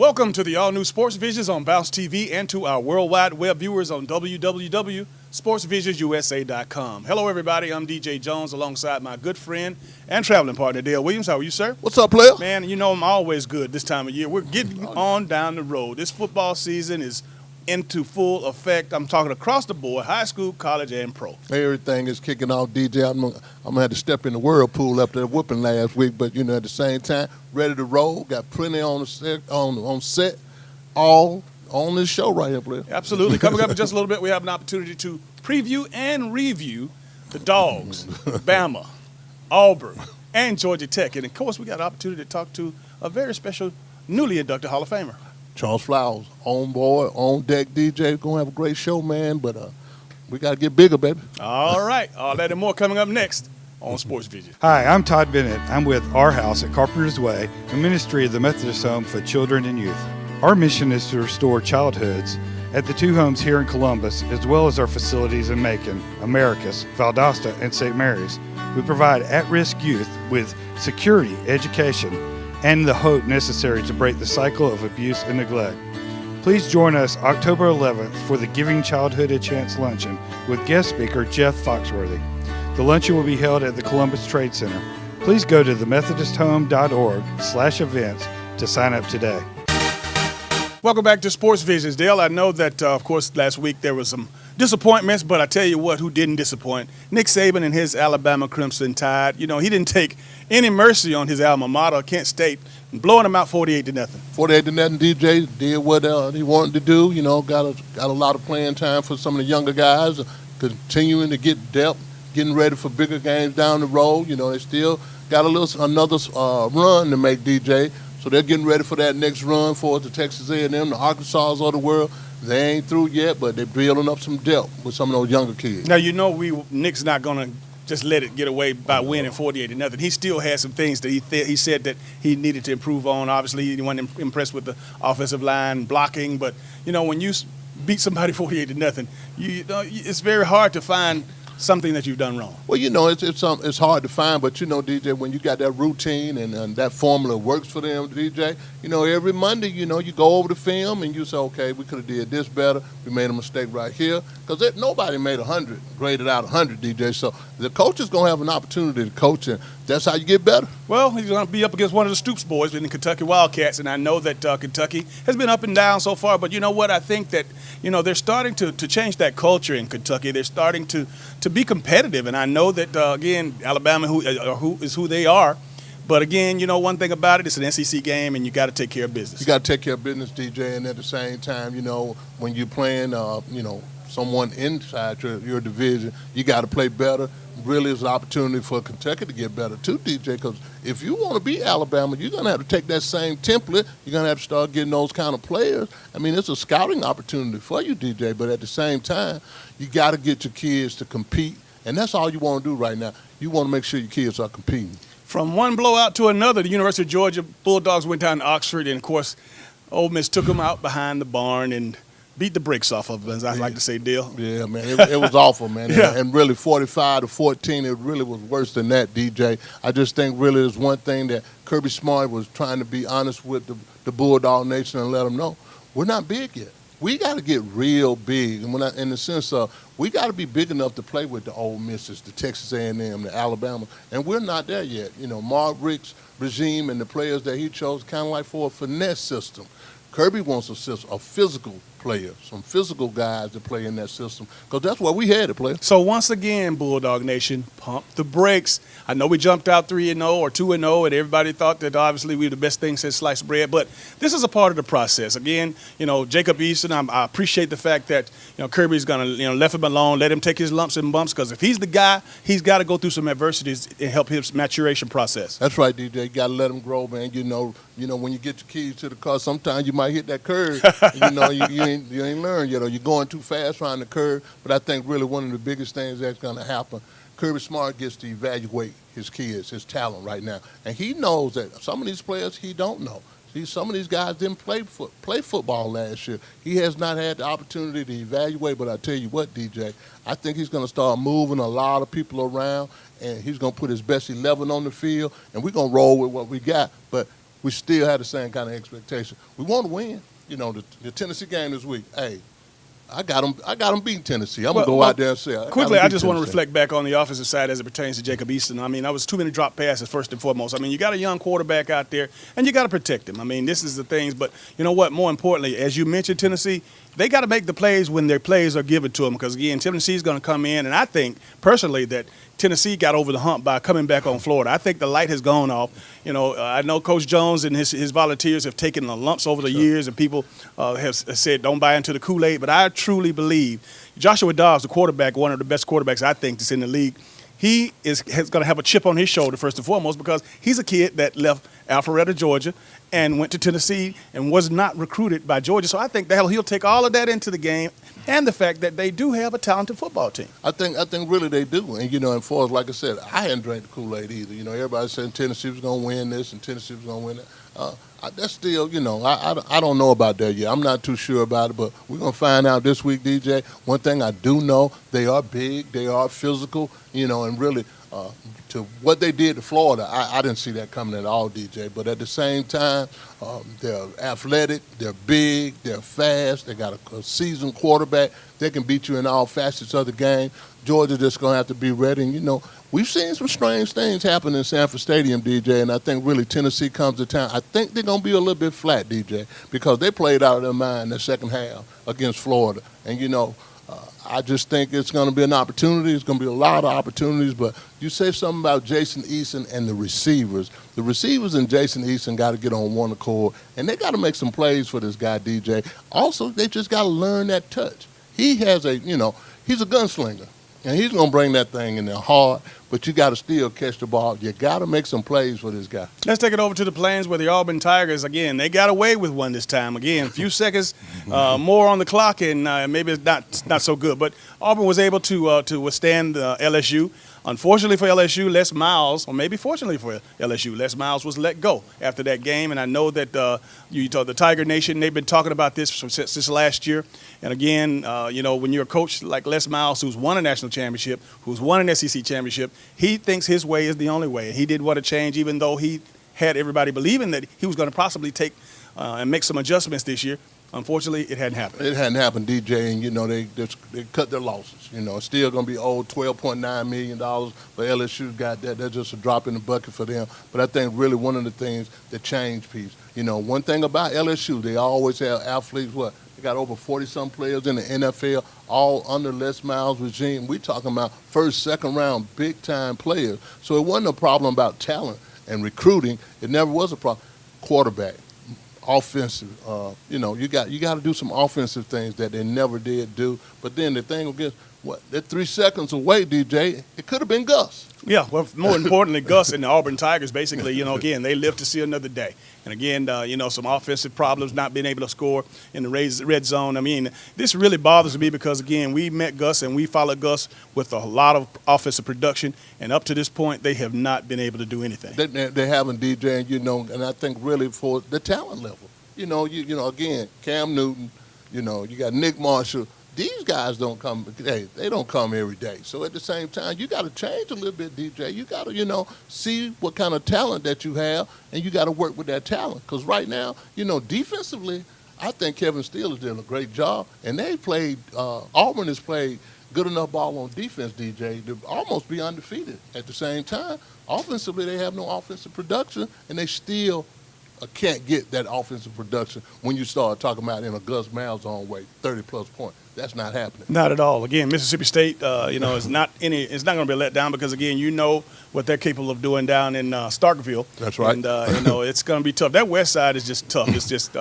Welcome to the all-new Sports Visions on Bounce TV and to our worldwide web viewers on www.sportsvisionsusa.com. Hello, everybody. I'm DJ Jones alongside my good friend and traveling partner, Dale Williams. How are you, sir? What's up, player? Man, you know I'm always good this time of year. We're getting on down the road. This football season is into full effect. I'm talking across the board, high school, college, and pro. Everything is kicking off, DJ. I'm going to have to step in the whirlpool after that whooping last week, but, you know, at the same time, ready to roll. Got plenty on set, all on this show right here, player. Absolutely. Coming up in just a little bit, we have an opportunity to preview and review the Dogs, Bama, Auburn, and Georgia Tech. And, of course, we got an opportunity to talk to a very special newly inducted Hall of Famer. Charles Flowers, on board, on deck, DJ. Going to have a great show, man, but we got to get bigger, baby. All right. All that and more coming up next on Sports Vision. Hi, I'm Todd Bennett. I'm with Our House at Carpenter's Way, a ministry of the Methodist Home for Children and Youth. Our mission is to restore childhoods at the two homes here in Columbus, as well as our facilities in Macon, Americus, Valdosta, and St. Mary's. We provide at-risk youth with security, education, and the hope necessary to break the cycle of abuse and neglect. Please join us October 11th for the Giving Childhood a Chance luncheon with guest speaker Jeff Foxworthy. The luncheon will be held at the Columbus Trade Center. Please go to themethodisthome.org/events to sign up today. Welcome back to Sports Visions. Dale, I know that, of course, last week there was some disappointments, but I tell you what, who didn't disappoint? Nick Saban and his Alabama Crimson Tide. You know, he didn't take any mercy on his alma mater, Kent State, blowing them out 48-0. 48-0, DJ did what he wanted to do. You know, got a lot of playing time for some of the younger guys, continuing to get depth, getting ready for bigger games down the road. You know, they still got another run to make, DJ. So they're getting ready for that next run for the Texas A&M, the Arkansas of the world. They ain't through yet, but they're building up some depth with some of those younger kids. Now, you know Nick's not going to just let it get away by winning 48-0. He still had some things that he said that he needed to improve on. Obviously, he wasn't impressed with the offensive line blocking. But, you know, when you beat somebody 48-0, it's very hard to find something that you've done wrong. Well, you know, it's hard to find, but, you know, DJ, when you got that routine and that formula works for them, DJ, you know, every Monday, you know, you go over the film and you say, okay, we could have did this better. We made a mistake right here. Because nobody made 100, graded out 100, DJ. So the coach is going to have an opportunity to coach, and that's how you get better. Well, he's going to be up against one of the Stoops boys in the Kentucky Wildcats, and I know that Kentucky has been up and down so far. But you know what? I think that, you know, they're starting to change that culture in Kentucky. They're starting to be competitive, and I know that, again, Alabama who they are. But, again, you know, one thing about it, it's an SEC game, and you got to take care of business. You got to take care of business, DJ, and at the same time, you know, when you're playing, you know, someone inside your division, you got to play better. Really is an opportunity for Kentucky to get better too, DJ, because if you want to beat Alabama, you're going to have to take that same template. You're going to have to start getting those kind of players. I mean, it's a scouting opportunity for you, DJ, but at the same time, you got to get your kids to compete, and that's all you want to do right now. You want to make sure your kids are competing. From one blowout to another, the University of Georgia Bulldogs went down to Oxford, and, of course, Ole Miss took them out behind the barn and beat the brakes off of them, as I like to say, Dale. Yeah, man, it was awful, man. Yeah. And really 45-14, it really was worse than that, DJ. I just think really there's one thing that Kirby Smart was trying to be honest with the Bulldog Nation and let them know. We're not big yet. We got to get real big, and in the sense of we got to be big enough to play with the Ole Misses, the Texas A&M, the Alabama, and we're not there yet. You know, Mark Richt's regime and the players that he chose kind of like for a finesse system. Kirby wants a physical player, some physical guys to play in that system, because that's what we had to play. So once again, Bulldog Nation, pump the brakes. I know we jumped out 3-0 or 2-0, and everybody thought that obviously we were the best thing since sliced bread, but this is a part of the process. Again, you know, Jacob Eason, I appreciate the fact that, you know, Kirby's going to, you know, left him alone, let him take his lumps and bumps, because if he's the guy, he's got to go through some adversities and help his maturation process. That's right, DJ. You got to let him grow, man. You know, when you get your keys to the car, sometimes you might hit that curve. You know, you ain't learned. You know, you're going too fast around the curve. But I think really one of the biggest things that's going to happen, Kirby Smart gets to evaluate his kids, his talent right now. And he knows that some of these players he don't know. See, some of these guys didn't play football last year. He has not had the opportunity to evaluate, but I tell you what, DJ, I think he's going to start moving a lot of people around, and he's going to put his best 11 on the field, and we're going to roll with what we got. But we still had the same kind of expectation. We want to win. You know, the Tennessee game this week. Hey, I got them beating Tennessee. I'm going to go out there and say, quickly, I just want to reflect back on the offensive side as it pertains to Jacob Eason. I mean, that was too many drop passes, first and foremost. I mean, you got a young quarterback out there, and you got to protect him. I mean, this is the things. But you know what? More importantly, as you mentioned, Tennessee, they got to make the plays when their plays are given to them because, again, Tennessee's going to come in. And I think, personally, that Tennessee got over the hump by coming back on Florida. I think the light has gone off. You know, I know Coach Jones and his volunteers have taken the lumps over the years, and people have said don't buy into the Kool-Aid. But I truly believe Joshua Dobbs, the quarterback, one of the best quarterbacks I think that's in the league, he is going to have a chip on his shoulder first and foremost because he's a kid that left Alpharetta, Georgia, and went to Tennessee and was not recruited by Georgia. So I think that he'll take all of that into the game and the fact that they do have a talented football team. I think really they do. And, you know, and for us, like I said, I hadn't drank the Kool-Aid either. You know, everybody said Tennessee was going to win this and Tennessee was going to win that. That's still, you know, I don't know about that yet. I'm not too sure about it, but we're going to find out this week, DJ. One thing I do know, they are big, they are physical, you know, and really to what they did to Florida, I didn't see that coming at all, DJ. But at the same time, they're athletic, they're big, they're fast, they got a seasoned quarterback. They can beat you in all facets of the game. Georgia just going to have to be ready. And, you know, we've seen some strange things happen in Sanford Stadium, DJ, and I think really Tennessee comes to town. I think they're going to be a little bit flat, DJ, because they played out of their mind in the second half against Florida. And, you know, I just think it's going to be an opportunity. It's going to be a lot of opportunities. But you say something about Jason Eason and the receivers. The receivers and Jason Eason got to get on one accord, and they got to make some plays for this guy, DJ. Also, they just got to learn that touch. He has he's a gunslinger, and he's going to bring that thing in there hard. But you got to still catch the ball. You got to make some plays for this guy. Let's take it over to the Plains where the Auburn Tigers, again, they got away with one this time. Again, a few seconds more on the clock, and maybe it's not so good. But Auburn was able to withstand LSU. Unfortunately for LSU, Les Miles, or maybe fortunately for LSU, Les Miles was let go after that game. And I know that you told the Tiger Nation, they've been talking about this since last year. And again, you know, when you're a coach like Les Miles, who's won a national championship, who's won an SEC championship, he thinks his way is the only way. And he didn't want to change, even though he had everybody believing that he was going to possibly take and make some adjustments this year. Unfortunately, it hadn't happened. It hadn't happened, DJ, and, you know, they cut their losses. You know, it's still going to be owed $12.9 million, but LSU got that. That's just a drop in the bucket for them. But I think really one of the things that changed piece, you know, one thing about LSU, they always have athletes, they got over 40-some players in the NFL, all under Les Miles' regime. We talking about first, second round, big-time players. So it wasn't a problem about talent and recruiting. It never was a problem. Quarterback. Offensive, you know, you got to do some offensive things that they never did do. But then the thing against they're 3 seconds away, DJ. It could have been Gus. Yeah, well, more importantly, Gus and the Auburn Tigers, basically, you know, again, they live to see another day. And again, you know, some offensive problems, not being able to score in the red zone. I mean, this really bothers me because, again, we met Gus and we followed Gus with a lot of offensive production. And up to this point, they have not been able to do anything. They haven't, DJ, and, you know, and I think really for the talent level. You know, again, Cam Newton, you know, you got Nick Marshall. These guys don't come, they don't come every day. So at the same time, you got to change a little bit, DJ. You got to, you know, see what kind of talent that you have, and you got to work with that talent. Because right now, you know, defensively, I think Kevin Steele is doing a great job. And they played, Auburn has played good enough ball on defense, DJ, to almost be undefeated. At the same time, offensively, they have no offensive production, and they still can't get that offensive production when you start talking about in a Gus Malzahn way, 30-plus points. That's not happening. Not at all. Again, Mississippi State, you know, it's not going to be let down because, again, you know what they're capable of doing down in Starkville. That's right. And, you know, it's going to be tough. That west side is just tough. It's just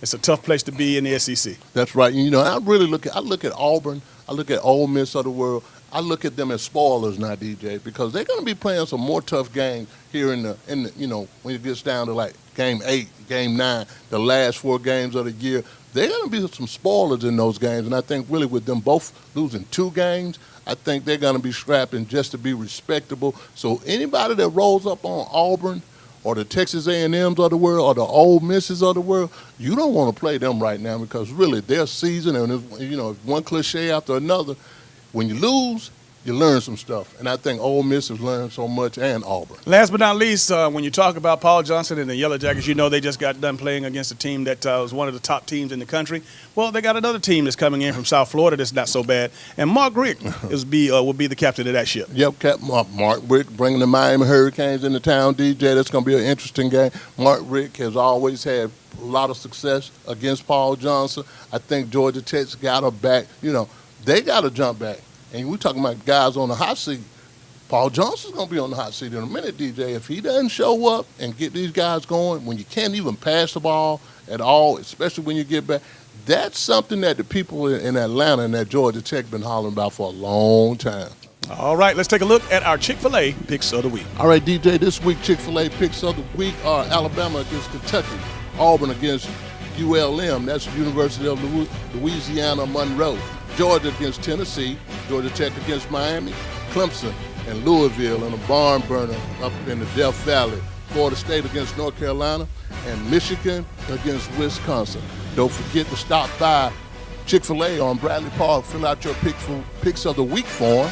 it's a tough place to be in the SEC. That's right. You know, I look at Auburn. I look at Ole Miss of the world. I look at them as spoilers now, DJ, because they're going to be playing some more tough games here in the you know, when it gets down to like game 8, game 9, the last 4 games of the year. They're going to be some spoilers in those games, and I think really with them both losing 2 games, I think they're going to be scrapping just to be respectable. So anybody that rolls up on Auburn or the Texas A&Ms of the world or the Ole Misses of the world, you don't want to play them right now because really their season, and you know, one cliche after another, when you lose, you learn some stuff. And I think Ole Miss has learned so much, and Auburn. Last but not least, when you talk about Paul Johnson and the Yellow Jackets, you know they just got done playing against a team that was one of the top teams in the country. Well, they got another team that's coming in from South Florida that's not so bad. And Mark Richt will be the captain of that ship. Yep, Captain Mark Richt bringing the Miami Hurricanes into town, DJ. That's going to be an interesting game. Mark Richt has always had a lot of success against Paul Johnson. I think Georgia Tech's got her back. You know, they got to jump back. And we're talking about guys on the hot seat. Paul Johnson's going to be on the hot seat in a minute, DJ. If he doesn't show up and get these guys going, when you can't even pass the ball at all, especially when you get back, that's something that the people in Atlanta and that Georgia Tech been hollering about for a long time. All right, let's take a look at our Chick-fil-A picks of the week. All right, DJ, this week Chick-fil-A picks of the week are Alabama against Kentucky, Auburn against ULM, that's University of Louisiana Monroe, Georgia against Tennessee, Georgia Tech against Miami, Clemson and Louisville in a barn burner up in the Death Valley, Florida State against North Carolina, and Michigan against Wisconsin. Don't forget to stop by Chick-fil-A on Bradley Park, fill out your picks of the week form,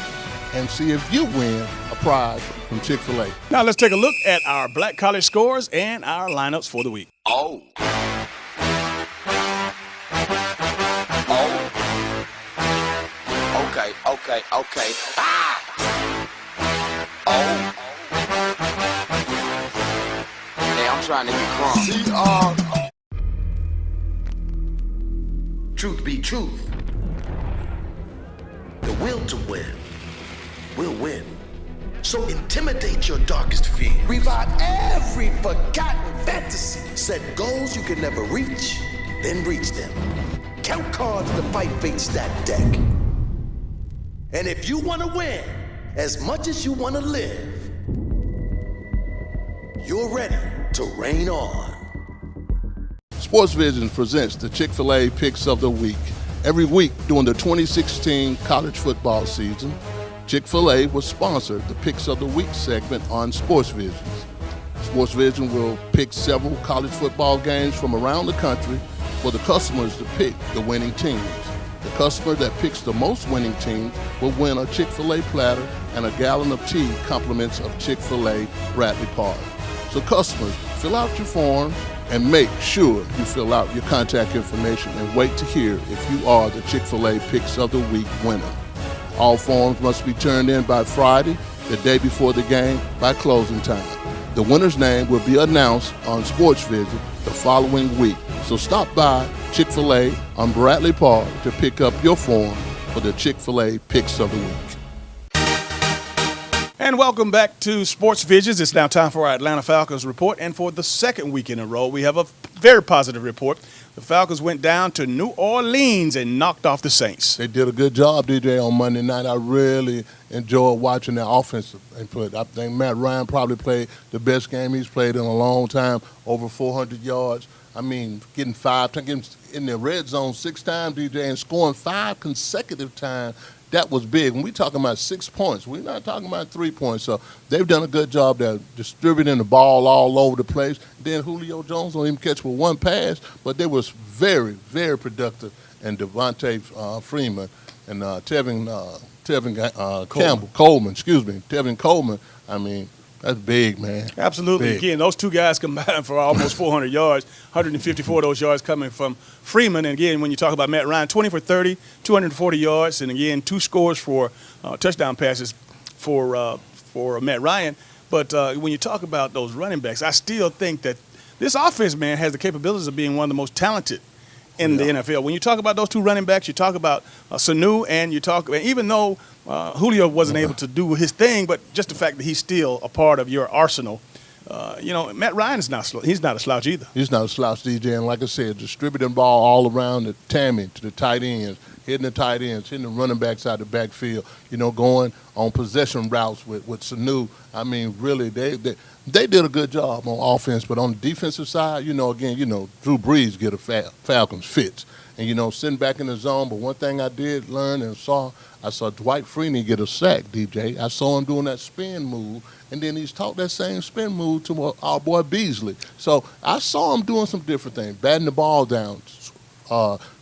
and see if you win a prize from Chick-fil-A. Now let's take a look at our Black College scores and our lineups for the week. Oh. Okay. Ah! Oh. Hey, I'm trying to get crunk. Truth be truth, the will to win will win. So intimidate your darkest fear. Revive every forgotten fantasy. Set goals you can never reach, then reach them. Count cards to fight fate stack deck. And if you want to win as much as you want to live, you're ready to reign on. Sports Vision presents the Chick-fil-A Picks of the Week. Every week during the 2016 college football season, Chick-fil-A will sponsor the Picks of the Week segment on Sports Vision. Sports Vision will pick several college football games from around the country for the customers to pick the winning teams. The customer that picks the most winning teams will win a Chick-fil-A platter and a gallon of tea, compliments of Chick-fil-A Bradley Park. So customers, fill out your form and make sure you fill out your contact information and wait to hear if you are the Chick-fil-A Picks of the Week winner. All forms must be turned in by Friday, the day before the game, by closing time. The winner's name will be announced on Sports Vision the following week. So stop by Chick-fil-A on Bradley Park to pick up your form for the Chick-fil-A Picks of the Week. And welcome back to Sports Visions. It's now time for our Atlanta Falcons report. And for the second week in a row, we have a very positive report. The Falcons went down to New Orleans and knocked off the Saints. They did a good job, DJ, on Monday night. I really enjoyed watching their offensive input. I think Matt Ryan probably played the best game he's played in a long time, over 400 yards. I mean, getting in the red zone 6 times, DJ, and scoring 5 consecutive times. That was big. When we're talking about 6 points, we're not talking about 3 points. So they've done a good job there distributing the ball all over the place. Then Julio Jones don't even catch with 1 pass, but they was very, very productive. And Devontae Freeman and Tevin Coleman. I mean, that's big, man. Absolutely. Big. Again, those two guys combined for almost 400 yards, 154 of those yards coming from Freeman. And again, when you talk about Matt Ryan, 20 for 30, 240 yards, and again, 2 scores for touchdown passes for Matt Ryan. But when you talk about those running backs, I still think that this offense, man, has the capabilities of being one of the most talented in the NFL. When you talk about those 2 running backs, you talk about Sanu, and even though Julio wasn't able to do his thing, but just the fact that he's still a part of your arsenal. Matt Ryan is not he's not a slouch either. He's not a slouch, DJ, and like I said, distributing the ball all around the Tammy to the tight ends, hitting the tight ends, hitting the running backs out the backfield, going on possession routes with Sanu. I mean, really, they did a good job on offense, but on the defensive side, again, Drew Brees get a Falcons fits. And, sitting back in the zone, but one thing I did learn and I saw Dwight Freeney get a sack, DJ. I saw him doing that spin move, and then he's taught that same spin move to our boy Beasley. So I saw him doing some different things, batting the ball down,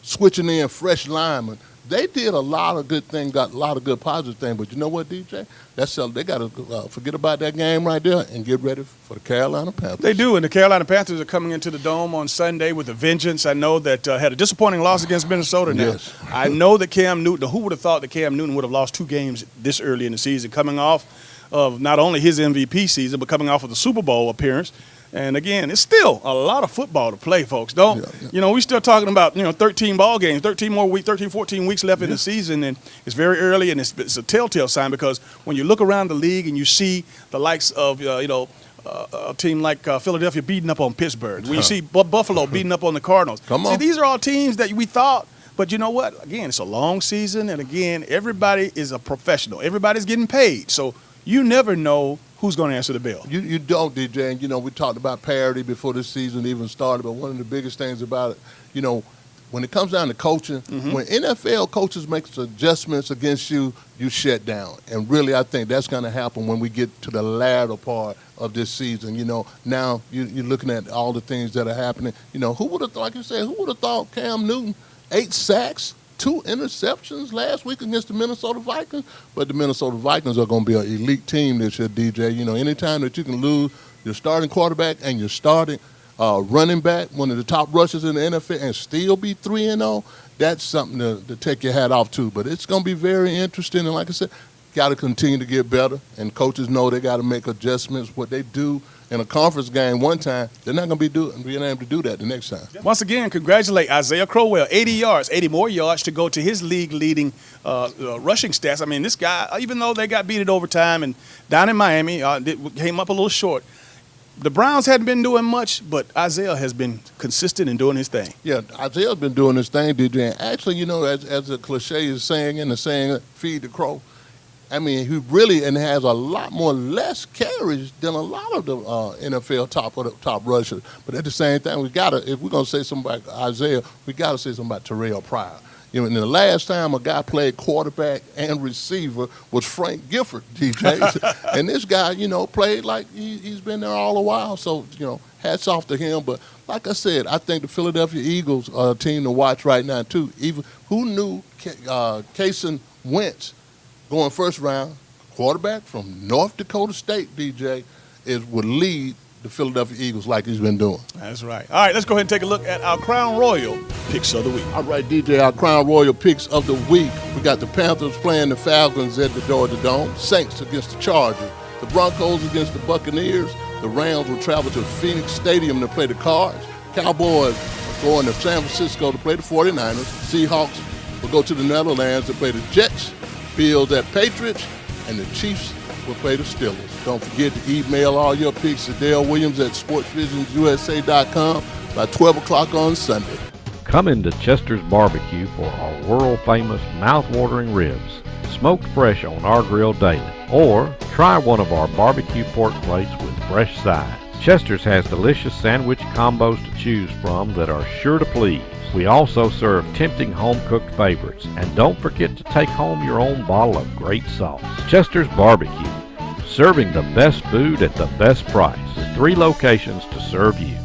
switching in fresh linemen, they did a lot of good things, got a lot of good positive things. But you know what, DJ? They got to forget about that game right there and get ready for the Carolina Panthers. They do, and the Carolina Panthers are coming into the Dome on Sunday with a vengeance. I know that had a disappointing loss against Minnesota now. Yes. I know that Cam Newton, who would have thought that Cam Newton would have lost 2 games this early in the season, coming off of not only his MVP season, but coming off of the Super Bowl appearance. And again, it's still a lot of football to play, folks. We still talking about 13 ball games, 14 weeks left in the season, and it's very early, and it's a telltale sign because when you look around the league and you see the likes of a team like Philadelphia beating up on Pittsburgh, when you see Buffalo beating up on the Cardinals. See, these are all teams that we thought. But you know what? Again, it's a long season, and again, everybody is a professional. Everybody's getting paid, so you never know who's going to answer the bell. You don't, DJ. And, we talked about parity before this season even started, but one of the biggest things about it, when it comes down to coaching, when NFL coaches make adjustments against you, you shut down. And really, I think that's going to happen when we get to the latter part of this season. Now you're looking at all the things that are happening. Who would have, like you said, who would have thought Cam Newton, 8 sacks, 2 interceptions last week against the Minnesota Vikings? But the Minnesota Vikings are going to be an elite team this year, DJ. Anytime that you can lose your starting quarterback and your starting running back, one of the top rushers in the NFL, and still be 3-0, that's something to take your hat off to. But it's going to be very interesting. And like I said, got to continue to get better. And coaches know they got to make adjustments. What they do in a conference game one time, they're not going to be able to do that the next time. Once again, congratulate Isaiah Crowell, 80 more yards to go to his league-leading rushing stats. I mean, this guy, even though they got beat at overtime and down in Miami, came up a little short. The Browns hadn't been doing much, but Isaiah has been consistent in doing his thing. Yeah, Isaiah's been doing his thing, DJ. And actually, as the cliche is saying, and the saying, feed the crow, I mean, he really has a lot more less carries than a lot of the NFL top rushers. But at the same time, if we're gonna say something about Isaiah, we gotta say something about Terrell Pryor. And the last time a guy played quarterback and receiver was Frank Gifford, DJ. And this guy, played like he's been there all the while. So, hats off to him. But like I said, I think the Philadelphia Eagles are a team to watch right now too. Even who knew Carson Wentz, going first round, quarterback from North Dakota State, DJ, would lead the Philadelphia Eagles like he's been doing. That's right. All right, let's go ahead and take a look at our Crown Royal picks of the week. All right, DJ, our Crown Royal picks of the week. We got the Panthers playing the Falcons at the Georgia Dome, Saints against the Chargers, the Broncos against the Buccaneers, the Rams will travel to Phoenix Stadium to play the Cards, Cowboys are going to San Francisco to play the 49ers, Seahawks will go to the Netherlands to play the Jets, Bills at Patriots, and the Chiefs will play the Steelers. Don't forget to email all your picks to Dale Williams at sportsvisionsusa.com by 12 o'clock on Sunday. Come into Chester's Barbecue for our world-famous mouth-watering ribs, smoked fresh on our grill daily. Or try one of our barbecue pork plates with fresh sides. Chester's has delicious sandwich combos to choose from that are sure to please. We also serve tempting home-cooked favorites. And don't forget to take home your own bottle of great sauce. Chester's Barbecue, serving the best food at the best price. 3 locations to serve you.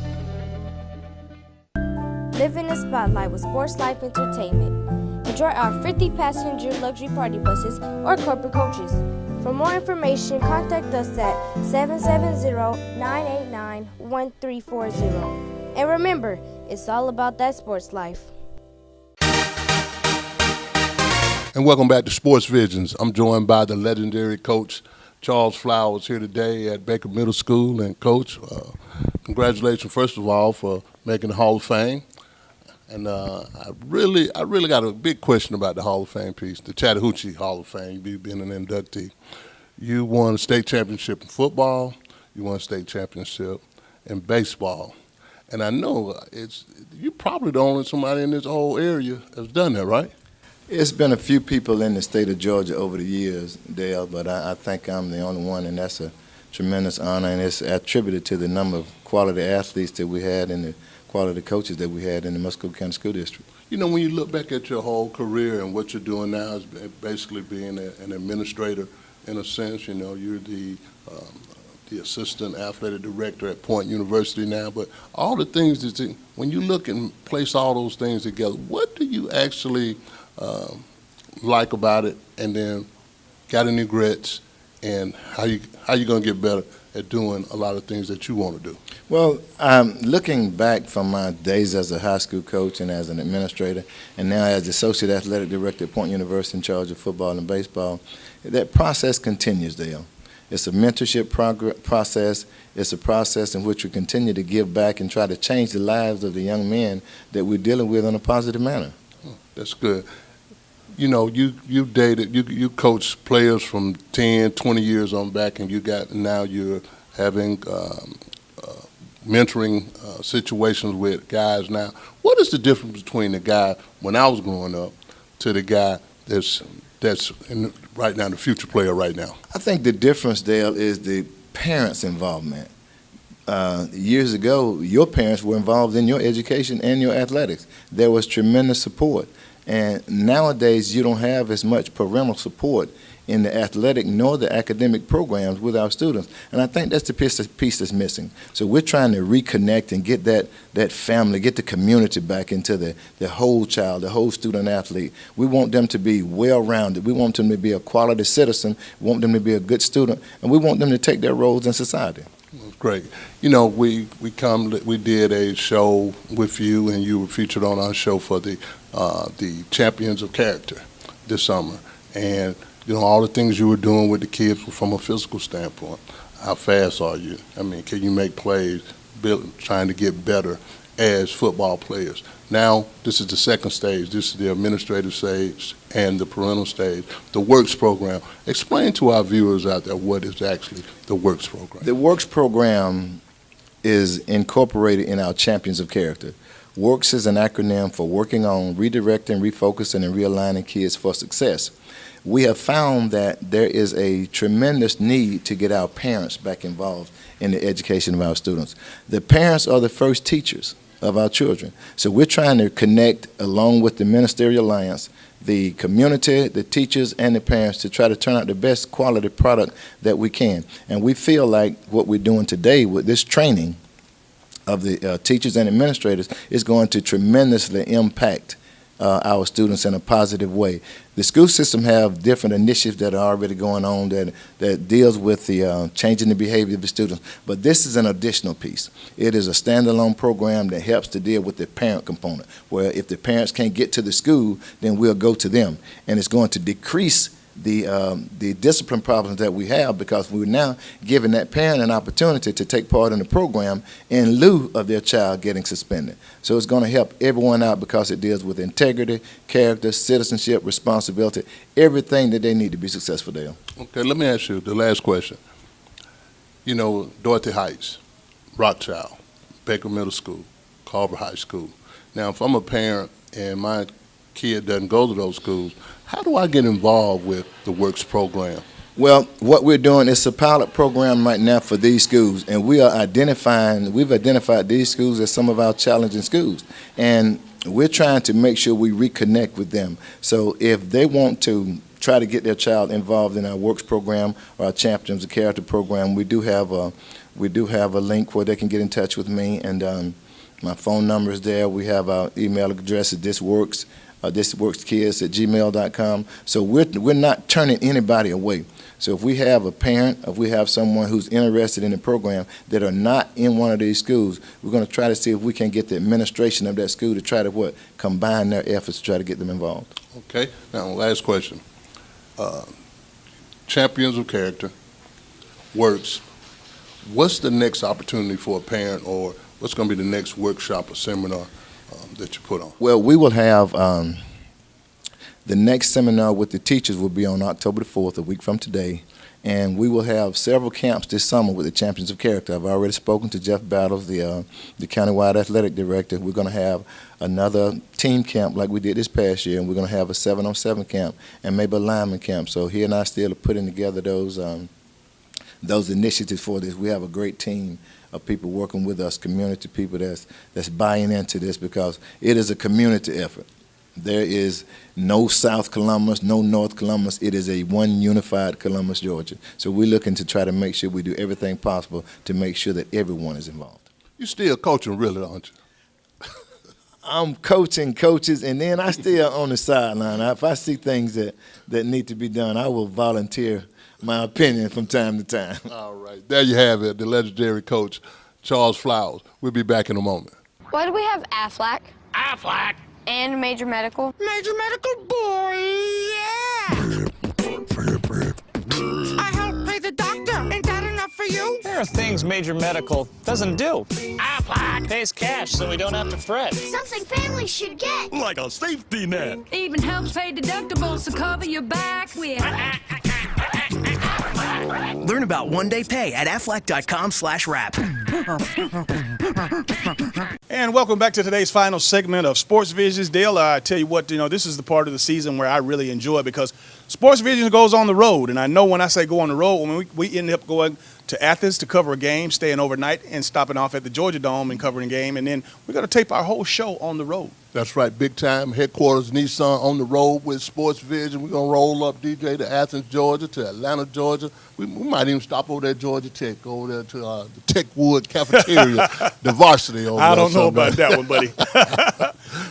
Live in the spotlight with Sports Life Entertainment. Enjoy our 50-passenger luxury party buses or corporate coaches. For more information, contact us at 770-989-1340. And remember, it's all about that sports life. And welcome back to Sports Visions. I'm joined by the legendary coach Charles Flowers here today at Baker Middle School. And Coach, congratulations first of all for making the Hall of Fame. And I really got a big question about the Hall of Fame piece, the Chattahoochee Hall of Fame, you being an inductee. You won a state championship in football. You won a state championship in baseball. And I know you're probably the only somebody in this whole area that's done that, right? It's been a few people in the state of Georgia over the years, Dale, but I think I'm the only one, and that's a tremendous honor, and it's attributed to the number of quality athletes that we had and the quality coaches that we had in the Muscogee County School District. When you look back at your whole career and what you're doing now is basically being an administrator in a sense. You're the assistant athletic director at Point University now, but all the things that when you look and place all those things together, what do you actually like about it, and then got any regrets, and how you going to get better at doing a lot of things that you want to do? Well, looking back from my days as a high school coach and as an administrator, and now as the Associate Athletic Director at Point University in charge of football and baseball, that process continues, Dale. It's a mentorship process. It's a process in which we continue to give back and try to change the lives of the young men that we're dealing with in a positive manner. That's good. You know, you dated, you coached players from 10, 20 years on back, and now you're having mentoring situations with guys now. What is the difference between the guy when I was growing up to the guy that's right now, the future player right now? I think the difference, Dale, is the parents' involvement. Years ago, your parents were involved in your education and your athletics. There was tremendous support. And nowadays, you don't have as much parental support in the athletic nor the academic programs with our students. And I think that's the piece that's missing. So we're trying to reconnect and get that family, get the community back into the whole child, the whole student athlete. We want them to be well-rounded. We want them to be a quality citizen. We want them to be a good student. And we want them to take their roles in society. Great. You know, we did a show with you, and you were featured on our show for the Champions of Character this summer. And, you know, all the things you were doing with the kids from a physical standpoint. How fast are you? I mean, can you make plays, trying to get better as football players? Now, this is the second stage. This is the administrative stage and the parental stage, the WORKS program. Explain to our viewers out there what is actually the WORKS program. The WORKS program is incorporated in our Champions of Character. WORKS is an acronym for working on redirecting, refocusing, and realigning kids for success. We have found that there is a tremendous need to get our parents back involved in the education of our students. The parents are the first teachers of our children. So we're trying to connect, along with the Ministerial Alliance, the community, the teachers, and the parents to try to turn out the best quality product that we can. And we feel like what we're doing today with this training of the teachers and administrators is going to tremendously impact our students in a positive way. The school system have different initiatives that are already going on that deals with the changing the behavior of the students, but this is an additional piece. It is a standalone program that helps to deal with the parent component, where if the parents can't get to the school, then we'll go to them, and it's going to decrease the discipline problems that we have, because we're now giving that parent an opportunity to take part in the program in lieu of their child getting suspended. So it's going to help everyone out because it deals with integrity, character, citizenship, responsibility, everything that they need to be successful there. Okay, let me ask you the last question. You know, Dorothy Heights, Rothschild, Baker Middle School, Carver High School. Now, if I'm a parent and my kid doesn't go to those schools, how do I get involved with the WORKS program? Well, what we're doing is a pilot program right now for these schools, and we've identified these schools as some of our challenging schools, and we're trying to make sure we reconnect with them. So if they want to try to get their child involved in our WORKS program or our Champions of Character program, we do have a link where they can get in touch with me, and my phone number is there. We have our email address at thisworkskids@gmail.com. So we're not turning anybody away. So if we have a parent, if we have someone who's interested in the program that are not in one of these schools, we're going to try to see if we can get the administration of that school to try to combine their efforts to try to get them involved. Okay. Now, last question. Champions of Character, WORKS. What's the next opportunity for a parent, or what's going to be the next workshop or seminar that you put on? Well, we will have the next seminar with the teachers will be on October the 4th, a week from today, and we will have several camps this summer with the Champions of Character. I've already spoken to Jeff Battles, the countywide athletic director. We're going to have another team camp like we did this past year, and we're going to have a 7-on-7 camp and maybe a lineman camp. So he and I still are putting together those initiatives for this. We have a great team of people working with us, community people that's buying into this, because it is a community effort. There is no South Columbus, no North Columbus. It is a one unified Columbus, Georgia. So we're looking to try to make sure we do everything possible to make sure that everyone is involved. You're still coaching, really, aren't you? I'm coaching coaches, and then I still on the sideline. If I see things that need to be done, I will volunteer my opinion from time to time. All right. There you have it, the legendary coach, Charles Flowers. We'll be back in a moment. Why do we have Aflac? Aflac. And Major Medical? Major Medical boy, yeah! I help pay the doctor. Ain't that enough for you? There are things Major Medical doesn't do. Aflac pays cash so we don't have to fret. Something families should get. Like a safety net. Even helps pay deductibles to cover your back with. Learn about one-day pay at aflac.com/wrap. And welcome back to today's final segment of Sports Visions. Dale, I tell you what, this is the part of the season where I really enjoy because Sports Visions goes on the road. And I know when I say go on the road, when we end up going to Athens to cover a game, staying overnight, and stopping off at the Georgia Dome and covering a game. And then we're going to tape our whole show on the road. That's right, big time. Headquarters Nissan on the road with Sports Vision. We're going to roll up, DJ, to Athens, Georgia, to Atlanta, Georgia. We might even stop over there at Georgia Tech, go over there to the Techwood Cafeteria, the varsity over there. I don't know about that one, buddy.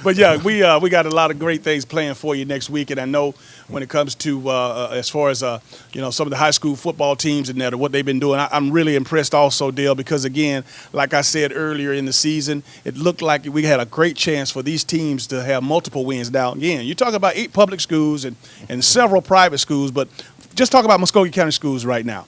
But, yeah, we got a lot of great things planned for you next week. And I know when it comes to as far as, some of the high school football teams and that, what they've been doing, I'm really impressed also, Dale, because, again, like I said earlier in the season, it looked like we had a great chance for these teams to have multiple wins. Now, again, you're talking about 8 public schools and several private schools, but just talk about Muskogee County schools right now.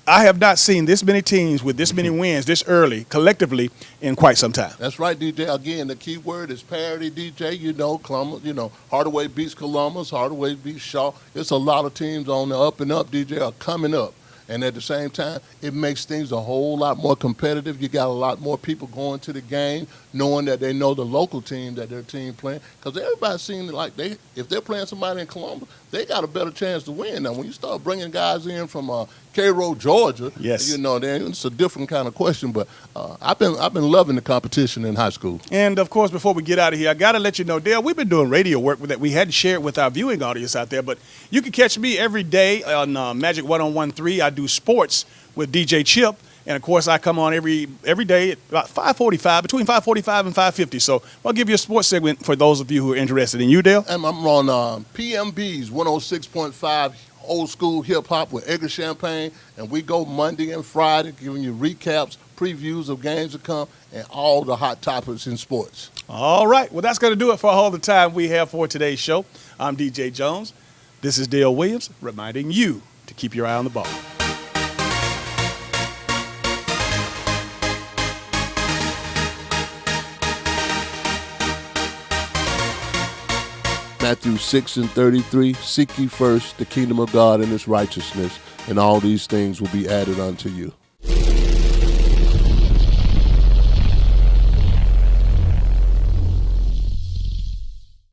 I have not seen this many teams with this many wins this early collectively in quite some time. That's right, DJ. Again, the key word is parity, DJ. Columbus, Hardaway beats Columbus, Hardaway beats Shaw. It's a lot of teams on the up and up, DJ, are coming up. And at the same time, it makes things a whole lot more competitive. You got a lot more people going to the game, knowing that they know the local team that their team playing. Because everybody seems like if they're playing somebody in Columbus, they got a better chance to win. Now, when you start bringing guys in from Cairo, Georgia, yes, it's a different kind of question. But I've been loving the competition in high school. And of course, before we get out of here, I got to let you know, Dale, we've been doing radio work that we hadn't shared with our viewing audience out there. But you can catch me every day on Magic 101.3. I do sports with DJ Chip. And, of course, I come on every day at about 5:45, between 5:45 and 5:50. So I'll give you a sports segment for those of you who are interested. In you, Dale? And I'm on PMB's 106.5 Old School Hip Hop with Edgar Champagne. And we go Monday and Friday giving you recaps, previews of games to come, and all the hot topics in sports. All right. Well, that's going to do it for all the time we have for today's show. I'm DJ Jones. This is Dale Williams reminding you to keep your eye on the ball. Matthew 6:33, seek ye first the kingdom of God and his righteousness, and all these things will be added unto you.